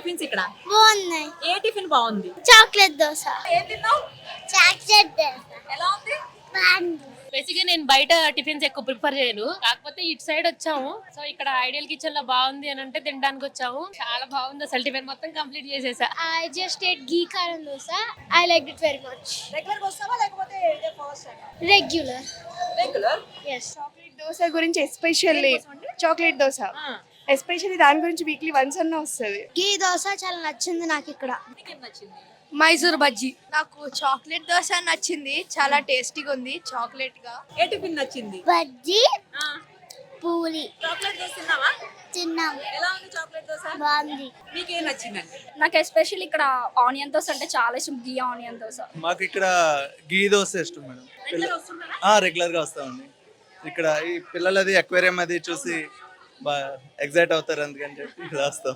Tiffins ఇక్కడ? బాగున్నాయి. ఏ tiffin బాగుంది? చాక్లెట్ దోశ. ఏం తిన్నావు? చాక్లెట్ దోశ ఎలా ఉంది? బాగుంది. బేసిక్ గా నేను బయట టిఫిన్స్ ఎక్కువ ప్రిఫర్ చేయను, కాకపోతే ఇటు సైడ్ వచ్చాము. సో ఇక్కడ ఐడియల్ కిచెన్ లో బాగుంది అని అంటే తినడానికి వచ్చాము. చాలా బాగుంది అసలు, టిఫిన్ మొత్తం కంప్లీట్ చేసేసా. I just ate ghee karan dosa. I liked it very much. Regular గా వస్తావా లేకపోతే ఇదే first time? Regular. Regular. Yes. Chocolate dosa గురించి ఎస్పెషల్లీ చాక్లెట్ దోశ ఎస్పెషల్లీ దాని గురించి వీక్లీ వన్స్ అన్న వస్తుంది. ఘీ దోశ చాలా నచ్చింది నాకు ఇక్కడ. నీకేం నచ్చింది? మైసూర్ బజ్జీ. నాకు చాక్లెట్ దోశ నచ్చింది, చాలా టేస్టీగా ఉంది చాక్లెట్ గా. ఏ టిఫిన్ నచ్చింది? బజ్జీ, పూరి చాక్లెట్ దోశ తిన్నావా? తిన్నాం. ఎలా ఉంది చాక్లెట్ దోశ? బాగుంది. నీకేం నచ్చిందండి? నాకు ఎస్పెషల్ ఇక్కడ ఆనియన్ దోశ అంటే చాలా ఇష్టం. ఘీ ఆనియన్ దోశ. మాకు ఇక్కడ గీ దోశ ఇష్టం మేడం. రెగ్యులర్ వస్తున్నారా? రెగ్యులర్ గా వస్తామండి. ఇక్కడ ఈ పిల్లలది అక్వేరియం అది చూసి బాగా ఎగ్జైట్ అవుతారు, అందుకని చెప్పి ఇలా వస్తాం.